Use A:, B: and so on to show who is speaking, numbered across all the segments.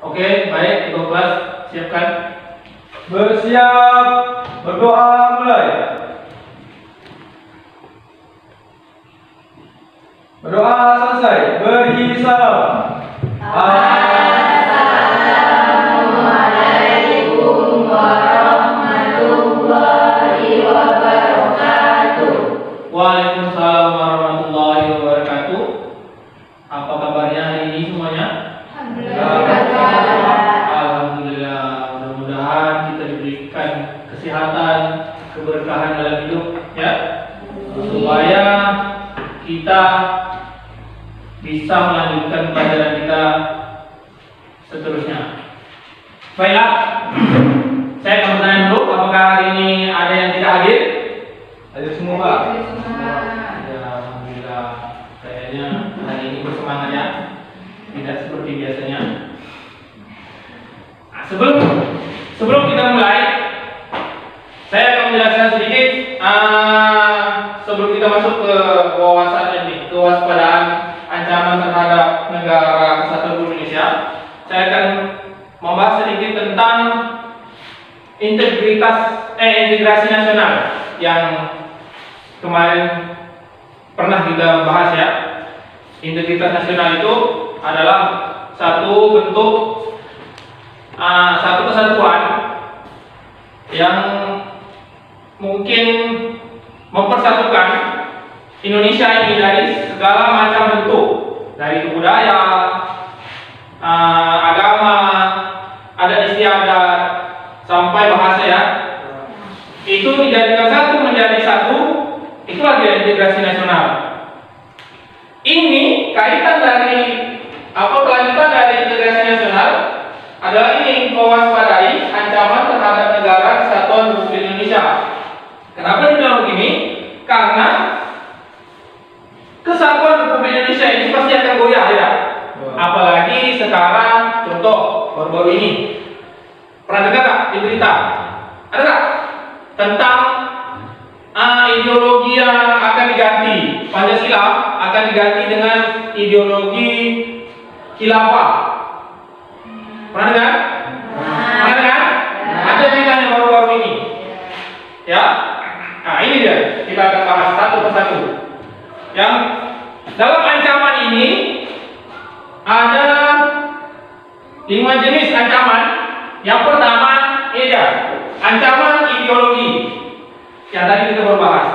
A: Oke, baik, Ibu kelas siapkan.
B: Bersiap, berdoa mulai. Berdoa selesai, beri salam.
C: Assalamualaikum warahmatullahi wabarakatuh.
A: Waalaikumsalam warahmatullahi wabarakatuh. Apa kabarnya hari ini semuanya? Alhamdulillah. Mudah-mudahan kita diberikan kesehatan, keberkahan dalam hidup, ya, supaya kita bisa melanjutkan pelajaran kita seterusnya. Baiklah, saya akan bertanya dulu, apakah hari ini ada yang tidak hadir?
B: Hadir semua, Pak.
A: Ya, alhamdulillah. Kayaknya hari ini bersemangat, ya, tidak seperti biasanya. Nah, sebelum kita mulai, saya akan menjelaskan sedikit sebelum kita masuk ke wawasan ini, kewaspadaan ancaman terhadap negara kesatuan Republik Indonesia. Saya akan membahas sedikit tentang integrasi nasional yang kemarin pernah kita bahas, ya. Integritas nasional itu adalah satu bentuk satu kesatuan yang mungkin mempersatukan Indonesia ini dari segala macam bentuk, dari budaya, agama, adat istiadat, sampai bahasa, ya. Itu dijadikan satu menjadi satu, itulah dia integrasi nasional. Ini kaitan dari kelanjutan dari integrasi nasional adalah ini, mewaspadai ancaman terhadap negara kesatuan Republik Indonesia. Kenapa dibilang begini? Karena kesatuan Republik Indonesia ini pasti akan goyah, ya. Apalagi sekarang, contoh baru-baru ini, pernah dengar tak di berita? Ada tak tentang ideologi yang akan diganti? Pancasila akan diganti dengan ideologi khilafah. Pernah dengar? Pernah dengar? Ada beritanya baru-baru ini, ya. Nah, ini dia, kita akan bahas satu persatu. Yang dalam ancaman ini ada 5 jenis ancaman. Yang pertama, ini dia, ancaman ideologi yang tadi kita baru bahas.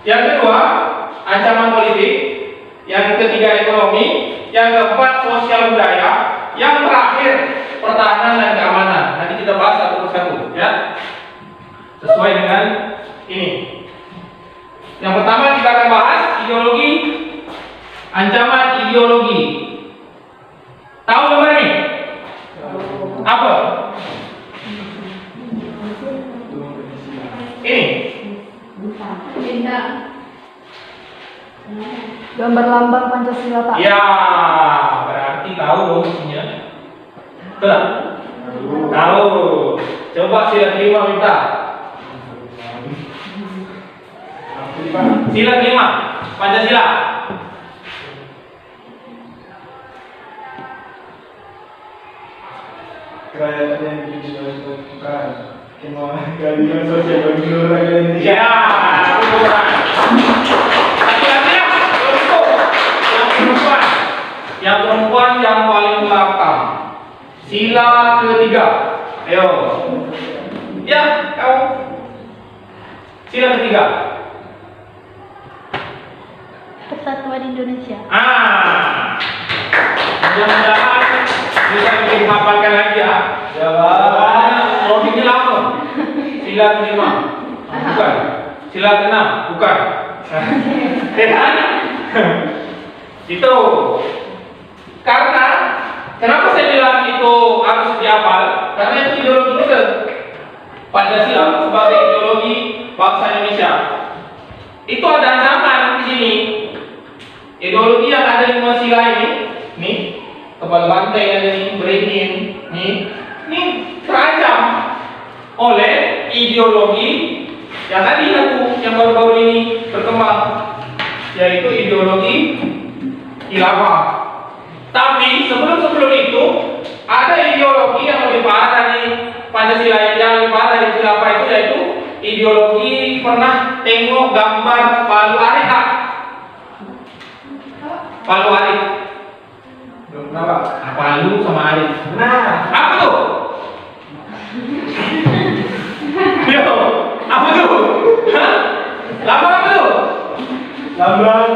A: Yang kedua, ancaman politik. Yang ketiga, ekonomi. Yang keempat, sosial budaya. Yang terakhir, pertahanan dan keamanan. Nanti kita bahas satu persatu, ya, sesuai dengan ini. Yang pertama kita akan bahas ideologi, ancaman ideologi. Tahu gambar ini? Apa? Ini.
C: Gambar lambang Pancasila, Pak.
A: Ya, berarti tahu dong isinya. Betul? Tahu. Coba sila kelima minta. Sila kelima Pancasila.
B: Kerajaan yang dilakukan keadilan sosial bagi seluruh rakyat Indonesia.
A: Ya, laki-laki yang perempuan, yang paling belakang. Sila ketiga. Ayo. Ya, kau. Sila ketiga.
C: Persatuan Indonesia.
A: Mudah-mudahan bisa dihafalkan lagi, ya.
B: Ya, Pak.
A: Logiknya lama. Sila kelima, bukan. Sila keenam, bukan. Itu. Karena kenapa saya bilang itu harus dihafal? Karena itu ideologi kita. Pancasila sebagai ideologi bangsa Indonesia. Itu ada ancaman di sini. Ideologi yang ada di 5 sila ini, nih, kepala banteng yang ada nih, beringin, nih terancam oleh ideologi yang tadi yang baru-baru ini berkembang, yaitu ideologi khilafah. Tapi sebelum itu gambar palu arit tak? Palu arit.
B: Kenapa?
A: Nah, palu sama arit.
B: Nah,
A: Apa tuh? Yo, apa tuh? Hah? Lambang apa tuh?
B: lambang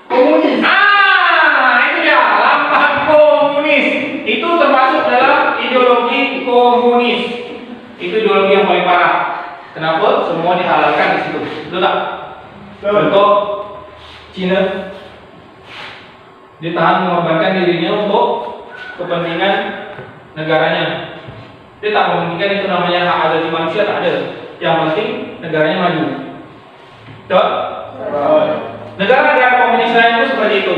B: komunis.
A: Itu dia, lambang komunis. Itu termasuk dalam ideologi komunis. Itu ideologi yang paling parah. Kenapa? Semua dihalalkan di situ. Betul tak? Contoh Cina, dia tahan mengorbankan dirinya untuk kepentingan negaranya. Dia tak mementingkan itu namanya hak asasi manusia, tak ada. Yang penting negaranya maju. Betul? Negara-negara komunis lain itu seperti itu.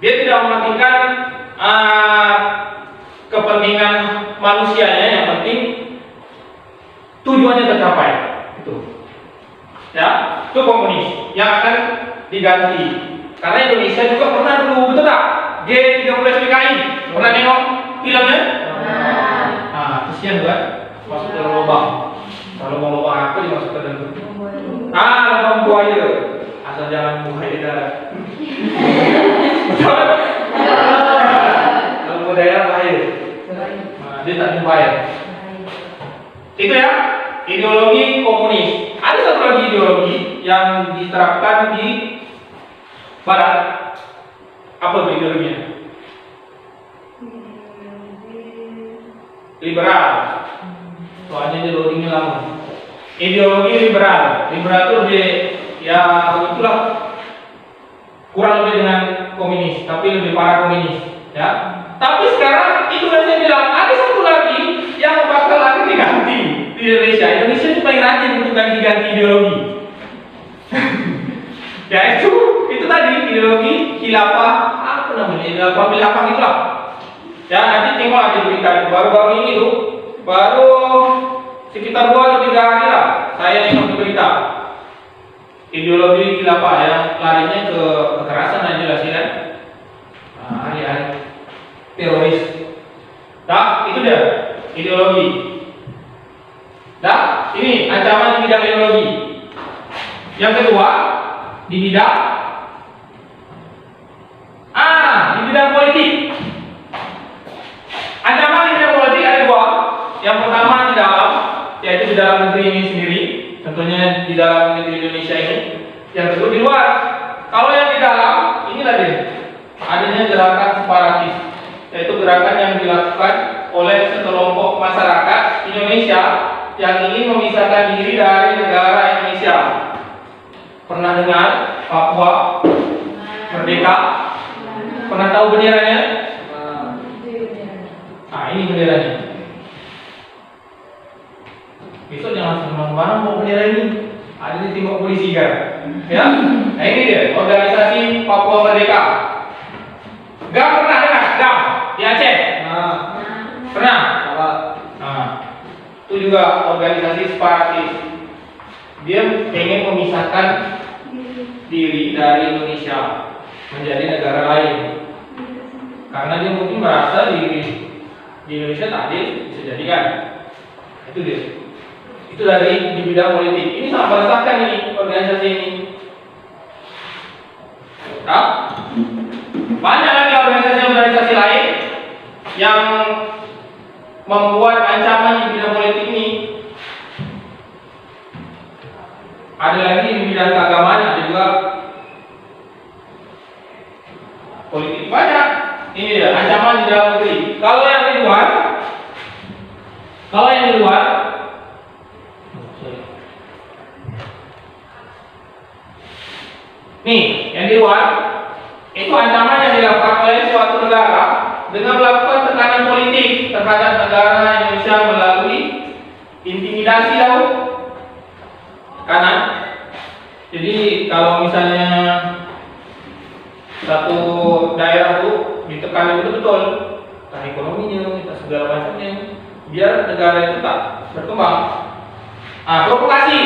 A: Dia tidak mementingkan kepentingan manusianya, yang penting tujuannya tercapai. Itu. Ya, itu komunis yang akan diganti. Karena Indonesia juga pernah dulu, betul tak? G30 PKI. Pernah tengok filmnya? Kesian kan? Masuk ke lubang. Kalau mau lubang apa dimasukkan dalam itu? Lubang buaya. Asal jangan buaya darat. Betul? Kalau budaya bahaya. Dia tak dibayar. Itu ya, ideologi komunis. Ada satu lagi ideologi yang diterapkan di Barat. Apa itu ideologinya? Liberal. Soalnya ideologinya lama. Ideologi liberal. Liberal itu lebih, ya itulah, kurang lebih dengan komunis, tapi lebih parah komunis. Ya. Tapi sekarang itu yang saya bilang, ada satu lagi yang bakal akan diganti di Indonesia. Indonesia itu paling rajin untuk ganti-ganti ideologi. Ya itu tadi ideologi khilafah, apa namanya, khilafah itulah. Ya nanti tengok aja berita baru-baru ini tuh, baru sekitar 2 atau 3 hari lah saya tengok di berita ideologi khilafah yang larinya ke kekerasan aja lah sih kan, hari-hari teroris. Nah itu dia ideologi. Nah ini ancaman di bidang ideologi. Yang kedua di bidang politik. Ancaman di bidang politik ada 2. Yang pertama di dalam, yaitu di dalam negeri ini sendiri, tentunya di dalam negeri Indonesia ini. Yang kedua di luar. Kalau yang di dalam, inilah dia, adanya gerakan separatis, yaitu gerakan yang dilakukan oleh sekelompok masyarakat Indonesia yang ingin memisahkan diri dari negara Indonesia. Pernah dengar Papua Merdeka? Pernah tahu benderanya? Ini benderanya. Besok jangan sembarang bawa bendera ini. Ada di tembok polisi kan? Ya. Nah ini dia organisasi Papua Merdeka. GAM pernah dengar? GAM di Aceh. Pernah? Itu juga organisasi separatis. Dia pengen memisahkan diri dari Indonesia menjadi negara lain. Karena dia mungkin merasa di Indonesia tak adil, bisa jadi kan? Itu dia. Itu dari di bidang politik. Ini sangat meresahkan ini organisasi ini. Nah, banyak lagi organisasi-organisasi lain yang membuat ancaman di bidang politik ini. Ada lagi di bidang keagamaan, ada juga politik, banyak. Ini dia ancaman di dalam negeri. Kalau yang di luar, nih, yang di luar itu ancaman yang dilakukan oleh suatu negara dengan melakukan tekanan politik terhadap negara Indonesia melalui intimidasi atau tekanan. Jadi kalau misalnya satu daerah itu ditekan betul-betul, entah ekonominya, entah segala macamnya, biar negara itu tak berkembang. Provokasi,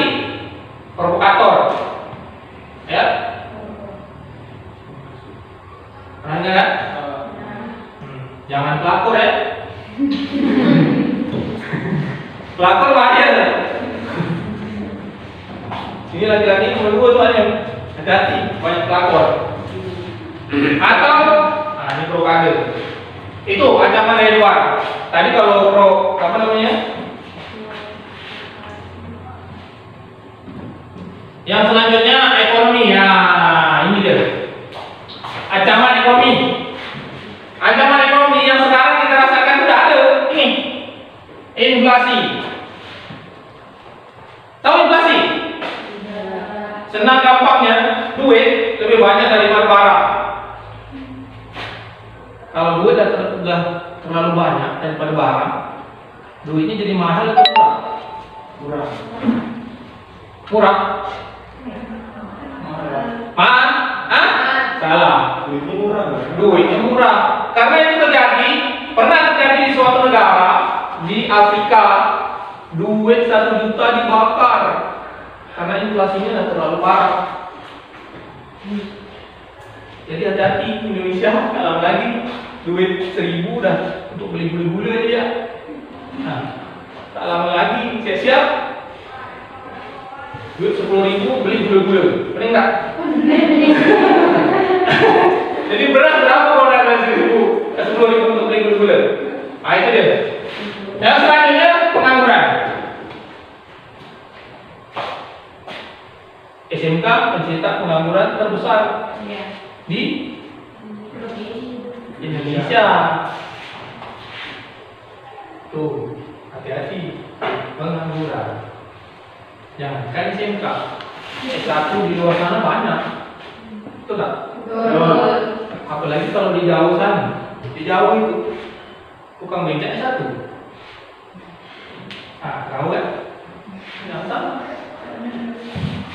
A: provokator, ya. Pernah nggak? Jangan pelakor ya. Pelakor bahaya. Ini laki-laki nomor 2 soalnya. Hati-hati, banyak pelakor. Atau, nah ini prokade. Itu ancaman dari luar. Tadi kalau apa namanya? Yang selanjutnya ekonomi. Ya, ini dia. Ancaman ekonomi. Ancaman ekonomi yang sekarang kita rasakan sudah ada. Ini inflasi. Tahu inflasi? Senang gampangnya, duit lebih banyak daripada barang. Kalau duit sudah terlalu banyak daripada barang, duitnya jadi mahal atau murah? Murah. Murah? Mahal? Hah? Salah.
B: Duitnya murah.
A: Duitnya murah. Karena itu pernah terjadi di suatu negara di Afrika, duit 1 juta dibakar karena inflasinya terlalu parah. Jadi hati-hati Indonesia, kalau lagi duit 1.000 udah untuk beli gula-gula aja. Nah, tak lama lagi siap-siap duit 10.000 beli gula-gula, benar enggak? Jadi beras berapa kalau udah 10.000 untuk beli gula-gula? Nah itu dia. Yang selanjutnya pengangguran. SMK mencetak pengangguran terbesar di Indonesia. Tuh, hati-hati pengangguran. Jangankan SMK, S1 di luar sana banyak. Betul tak? Apalagi kalau di Jawa sana, di Jawa itu tukang becaknya 1. Nah, tahu kan? Yang sama.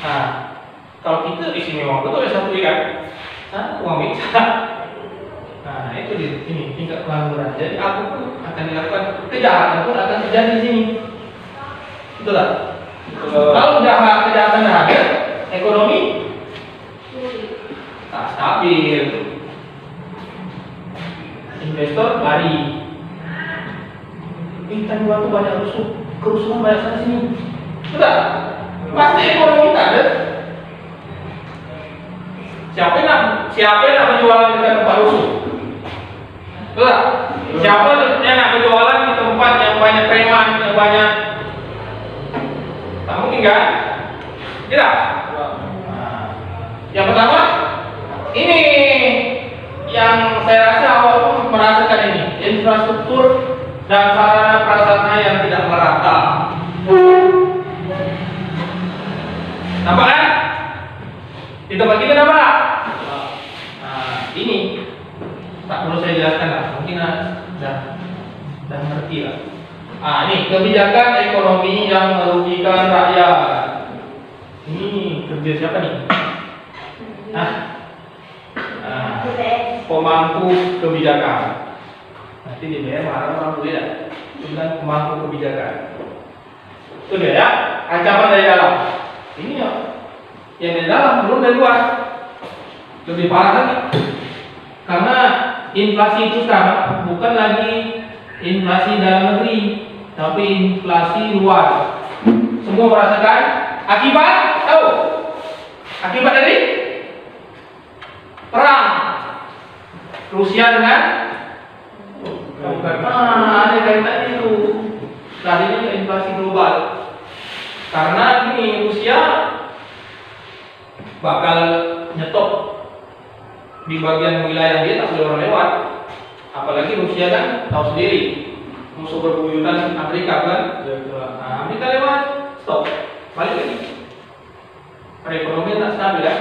A: Nah, kalau kita istimewa betul S1 kan? Nah, tukang becak. Nah, itu di sini tingkat pengangguran. Jadi aku pun akan dilakukan kejahatan pun akan terjadi di sini. Betul tak? Kalau kejahatan ada, ekonomi tak stabil. Investor lari. Tadi waktu banyak kerusuhan banyak sana sini. Betul? Pasti ekonomi tak ada. Siapa yang nak berjualan di tempat rusuh? Betul? Siapa yang nak berjualan di tempat yang banyak preman, yang banyak? Tak mungkin kan? Tidak. Yang pertama, ini yang saya rasa awal pun merasakan ini, infrastruktur dan sarana prasarana yang tidak merata. Nampak kan? Di tempat kita nampak? Nah, ini tak perlu saya jelaskan lah, mungkin dah ngerti lah. Ini kebijakan ekonomi yang merugikan rakyat. Ini kerja siapa nih? Pemangku kebijakan. Nanti DPR marah orang boleh tak? Tentang pemangku kebijakan. Itu dia ya, ancaman dari dalam. Ini ya, yang dari dalam belum dari luar. Lebih parah lagi. Karena inflasi itu sekarang bukan lagi inflasi dalam negeri, tapi inflasi luar. Semua merasakan akibat, tahu? Akibat dari perang Rusia dengan ada kaitan itu. Tadinya inflasi global. Karena ini Rusia bakal nyetop di bagian wilayah dia, tak boleh orang lewat. Apalagi Rusia kan tahu sendiri musuh berbuyutan Amerika kan. Nah, Amerika lewat, stop, balik lagi. Perekonomian tak stabil kan.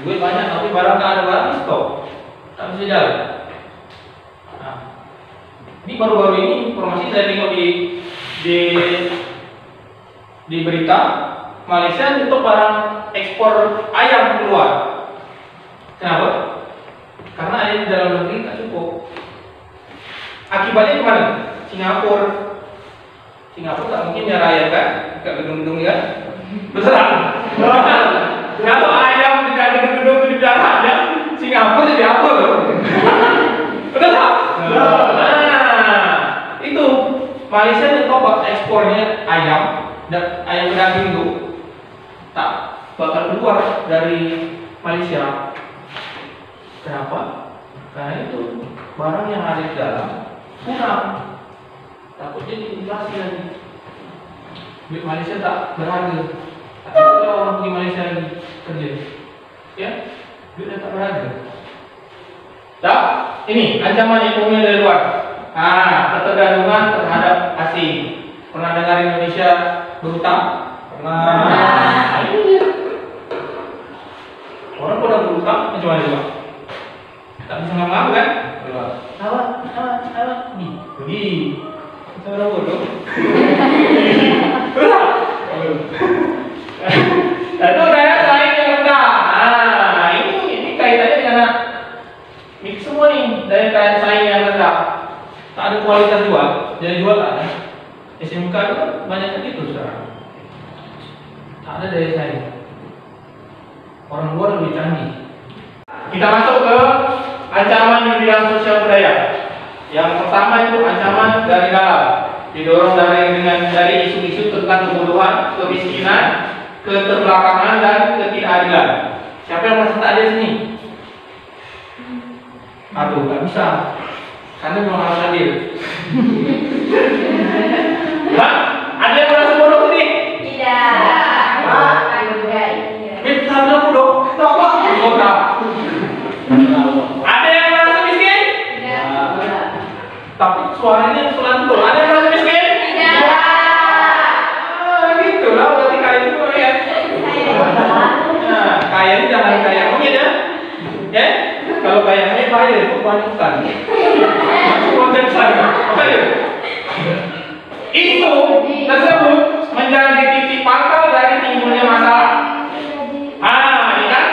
A: Duit banyak tapi barang tak ada, barang stop, tak bisa jalan. Nah, ini baru-baru ini informasi saya tengok di berita, Malaysia tutup barang ekspor ayam keluar. Kenapa? Karena ayam di dalam negeri tak cukup. Akibatnya kemana? Singapura tak mungkin nyara ayam kan? Dekat gedung-gedung kan? Betul tak? Kalau ayam tidak ada gedung di dalamnya, Singapura jadi apa? Betul tak? Nah, itu Malaysia nyetop ekspornya ayam dan ayam daging itu tak bakal keluar dari Malaysia. Kenapa? Karena itu barang yang ada di dalam kurang, takutnya diinflasi lagi. Duit Malaysia tak berharga. Tak ada orang pergi Malaysia lagi kerja. Ya, duitnya tak berharga. Tak, ini ancaman ekonomi dari luar. Ketergantungan terhadap asing. Pernah dengar Indonesia berhutang? Pernah. Ini dia. Orang pernah berhutang, macam mana juga? Tak bisa ngomong kan? Awak. Pergi. Kita orang bodoh. Itu daya saing yang rendah. Ini kaitannya dengan mix semua nih, daya saing yang rendah. Tak ada kualitas jual, jadi jual tak ada. SMK itu kan banyak gitu sekarang. Tak ada daya saing. Orang luar lebih canggih. Kita masuk ke ancaman di bidang sosial budaya. Yang pertama itu ancaman dari dalam, didorong dari isu-isu tentang kebodohan, kemiskinan, keterbelakangan dan ketidakadilan. Siapa yang merasa tak adil sini? Aduh, nggak bisa. Karena memang harus adil. Hah? Ada yang merasa bodoh sini?
C: Tidak.
A: Kita bilang bodoh. Tahu pak? Bodoh. Ada yang merasa miskin? Tapi suaranya pelan-pelan. Ada yang merasa miskin? Gitulah berarti kaya itu ya. Nah, kaya ini jangan kaya monyet ya. Ya? Kalau kaya monyet bahaya itu panutan. Masuk konten saya. Bahaya. Itu tersebut menjadi titik pangkal dari timbulnya masalah. Ini kan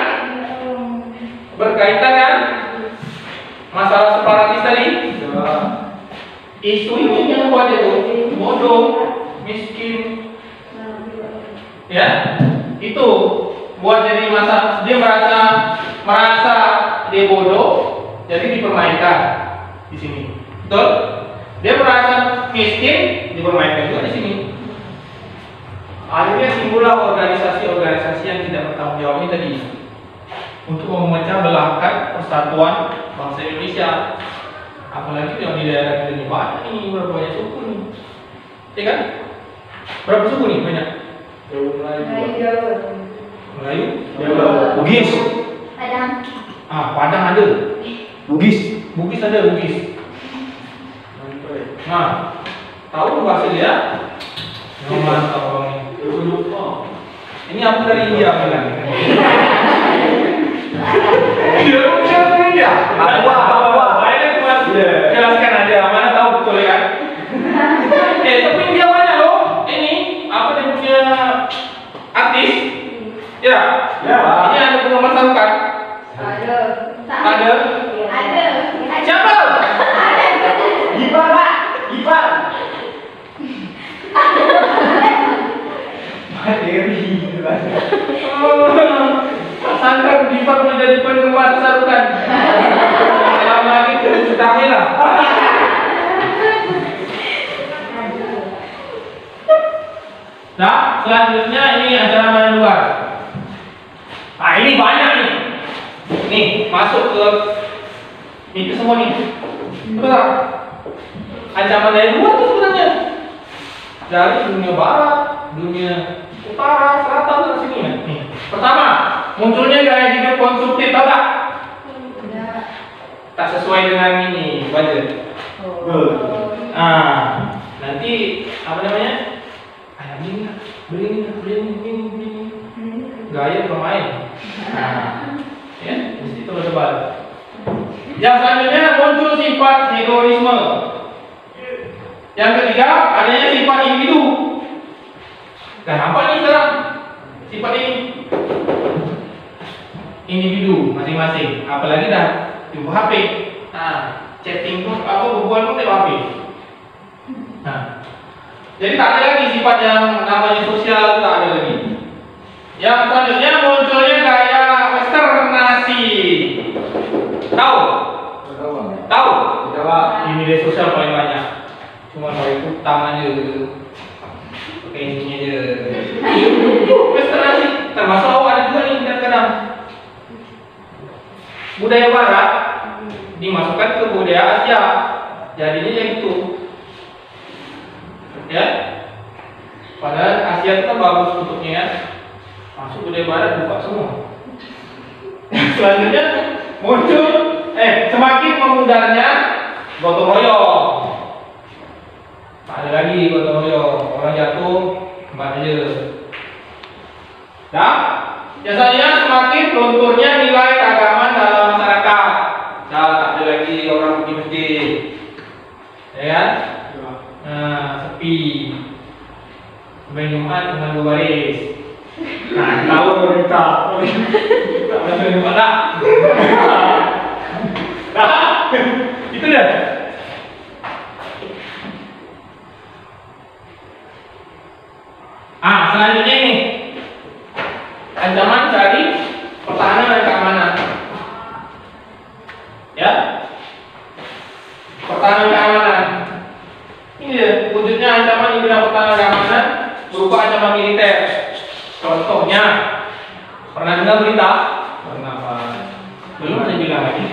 A: berkaitan kan masalah separatis tadi. Isu ini yang buat itu bodoh, miskin, ya itu buat jadi masalah. Dia merasa dia bodoh, jadi dipermainkan di sini. Betul? Dia merasa miskin, dipermainkan juga di sini. Akhirnya timbullah organisasi-organisasi yang tidak bertanggung jawab ini tadi untuk memecah belahkan persatuan bangsa Indonesia. Apalagi yang di daerah kita ini banyak nih, berapa banyak suku nih, ya kan? Berapa suku nih banyak? Melayu, Bugis, Padang ada, Bugis ada. Nah, tahu bahasa dia? Mantap orang ini. Ini aku dari India bilang. Dia dari India. Apa? Jelaskan aja, mana tahu betul ya kan? Tapi dia banyak loh. Ini apa dia punya artis? Ya. Ini ada penggemar sarukan. Ada. Siapa? Gipar. Sangka Gipar menjadi penggemar sarukan. Lama lagi terus lah. Nah, selanjutnya ini ancaman luar. Ini banyak nih. Nih, masuk ke itu semua nih. Betul. Ancaman dari luar itu sebenarnya dari dunia barat, dunia utara, selatan dan sini ya. Nih. Pertama, munculnya gaya hidup konsumtif, tahu tak? Tak sesuai dengan ini budget. Nanti apa namanya? Beli ini. Gaya pemain. Ya, mesti tebal-tebal. Yang selanjutnya muncul sifat hedonisme. Yang ketiga, adanya sifat individu. Dan apa nih sekarang? Sifat ini individu masing-masing. Apalagi dah di HP. Chatting pun berbual pun lewat HP. Jadi tak ada lagi sifat yang namanya sosial, tak ada lagi. Yang selanjutnya munculnya gaya westernasi. Tahu? Di media sosial paling banyak. Cuma pakai utang aja, pakai ininya aja. Westernasi. termasuk ada juga nih kadang-kadang budaya Barat dimasukkan ke budaya Asia, jadinya yang itu, ya. Padahal Asia itu kan bagus tutupnya ya, masuk budaya Barat buka semua. Selanjutnya muncul, semakin memudarnya gotong royong. Ada lagi gotong royong, orang jatuh tempat aja. Nah, biasanya semakin lunturnya nilai keagamaan dalam masyarakat. Nah, tak ada lagi orang pergi masjid, ya kan? Nah, sepi. Sampai Jumat dengan 2 baris. Nah, tahu berita. Tak ada Jumat tak? Nah, itu dah. Selanjutnya ini ancaman dari pertahanan dan keamanan. Ya, pertahanan dan keamanan. Ini dia wujudnya ancaman di bidang pertahanan dan keamanan berupa ancaman militer. Contohnya, pernah dengar berita? Pernah Pak? Belum ada bilang lagi.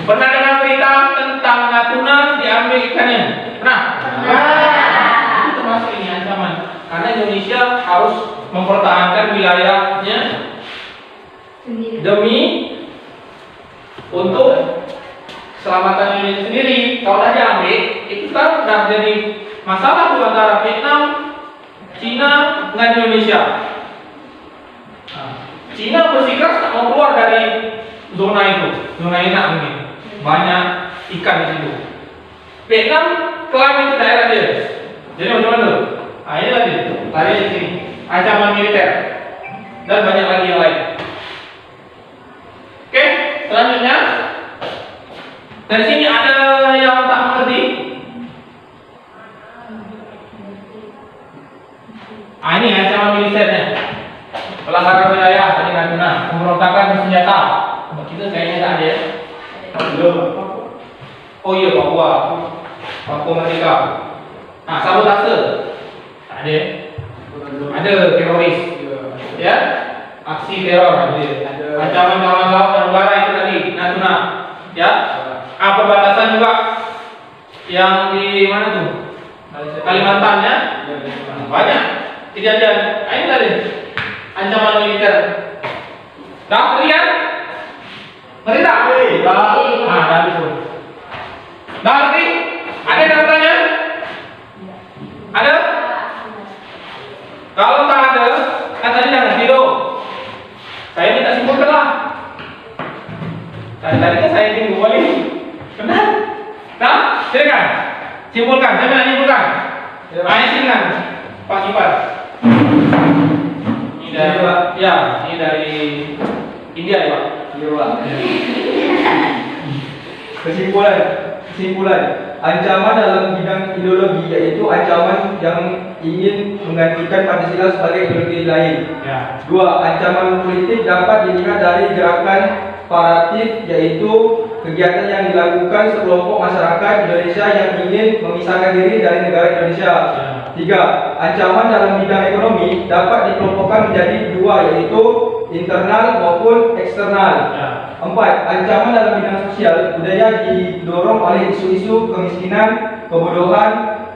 A: Pernah dengar berita tentang Natuna diambil ikannya? Pernah? Itu termasuk ini ancaman. Karena Indonesia harus mempertahankan wilayahnya demi untuk keselamatan Indonesia sendiri. Kalau udah diambil, itu kan udah jadi masalah tuh antara Vietnam, Cina dengan Indonesia. Cina bersikeras tak mau keluar dari zona itu, zona enak mungkin. Banyak ikan di situ. Vietnam klaim itu daerah dia. Jadi macam mana tuh? Ini lagi, tadi di sini ancaman militer dan banyak lagi yang lain. Oke, selanjutnya dari sini ada yang tak mengerti. Ini ancaman militernya. Pelanggaran wilayah tadi Natuna, pemberontakan bersenjata. Kita kayaknya tak ada ya. Oh iya, Papua Merdeka. Nah, sabotase. Tak ada. Ada teroris. Ya. Aksi teror ada. Ancaman kawasan laut dan udara itu tadi Natuna. Ya. Perbatasan juga yang di mana tuh? Kalimantan ya. Banyak kejadian. Ini tadi ancaman militer. Dah lihat? Ngerti tak? Dah itu. Dah ngerti? Ada yang bertanya? Ada? Kalau tak ada, kan tadi dah ngerti dong. Saya minta simpulkan lah. Tadi kan saya tunggu balik. Benar? Nah, silakan. Simpulkan. Saya nak simpulkan. Ayo silakan. Pak Ipan. Ini dari Pak. Ya, ini dari India ya Pak.
B: Iya Pak. Kesimpulan. Ancaman dalam bidang ideologi yaitu ancaman yang ingin menggantikan Pancasila sebagai ideologi lain.
A: Ya.
B: 2. Ancaman politik dapat dilihat dari gerakan separatif yaitu kegiatan yang dilakukan sekelompok masyarakat Indonesia yang ingin memisahkan diri dari negara Indonesia. 3. Ancaman dalam bidang ekonomi dapat dikelompokkan menjadi 2 yaitu internal maupun eksternal. 4. Ancaman dalam bidang sosial budaya didorong oleh isu-isu kemiskinan, kebodohan,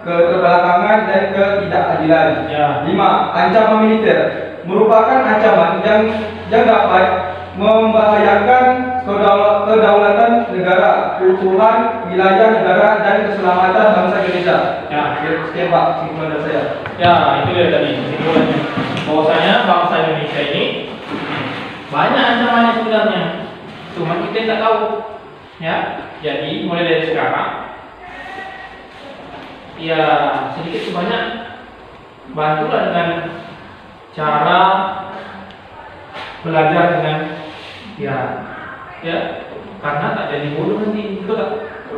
B: keterbelakangan dan ketidakadilan. 5. Ancaman militer merupakan ancaman yang dapat membahayakan kedaulatan negara, keutuhan wilayah negara dan keselamatan bangsa Indonesia.
A: Ya.
B: Sekian Pak kesimpulan dari saya.
A: Ya, itu dia tadi kesimpulannya. Bahwasanya bangsa Indonesia ini banyak ancamannya sebenarnya. Cuma kita tidak tahu. Ya, jadi mulai dari sekarang ya sedikit sebanyak bantulah dengan cara belajar dengan ya karena tak jadi bodoh nanti, betul tak?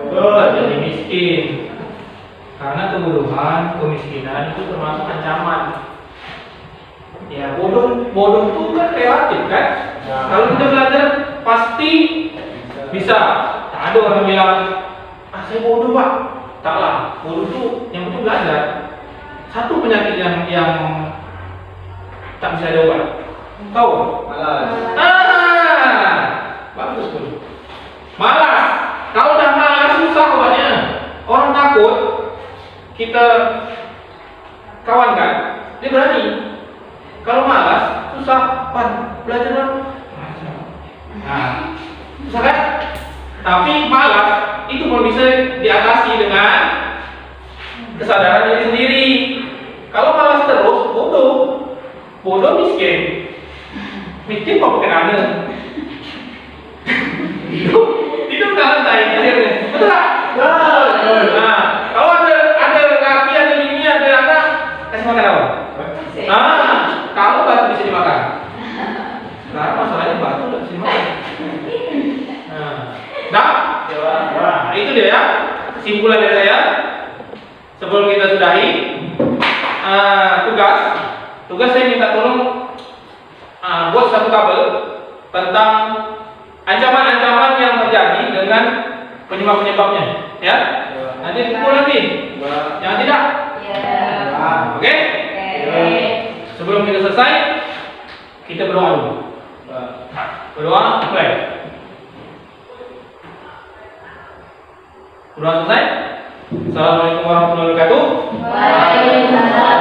A: Tak jadi miskin. Karena kebodohan, kemiskinan itu termasuk ancaman. Ya bodoh itu kan relatif kan? Kalau kita belajar pasti bisa. Tak ada orang bilang, saya bodoh Pak. Taklah, bodoh itu yang penting belajar. Satu penyakit yang tak bisa diubah? Tahu?
B: Malas.
A: Bagus pun. Malas. Kalau udah malas susah obatnya. Orang takut kita kawan kan, dia berani. Kalau malas susah, belajar dong. Nah, susah kan? Tapi malas itu baru bisa diatasi dengan kesadaran diri sendiri. Kalau malas terus, bodoh miskin. Miskin kok bukan ada. Hidup santai akhirnya. Betul tak? Nah, kalau ada kaki, ada gini, ada anak, kasih makan apa? Kalau batu bisa dimakan. Nah, masalahnya batu nggak bisa dimakan. Nah, itu dia ya kesimpulan dari saya. Sebelum kita sudahi, tugas saya minta tolong buat satu tabel tentang ancaman-ancaman yang terjadi dengan penyebab-penyebabnya, ya. Nanti kumpul nanti. Yang tidak? Oke? Sebelum kita selesai, kita berdoa dulu. Berdoa, mulai. Berdoa selesai. Assalamualaikum warahmatullahi wabarakatuh.
C: Waalaikumsalam.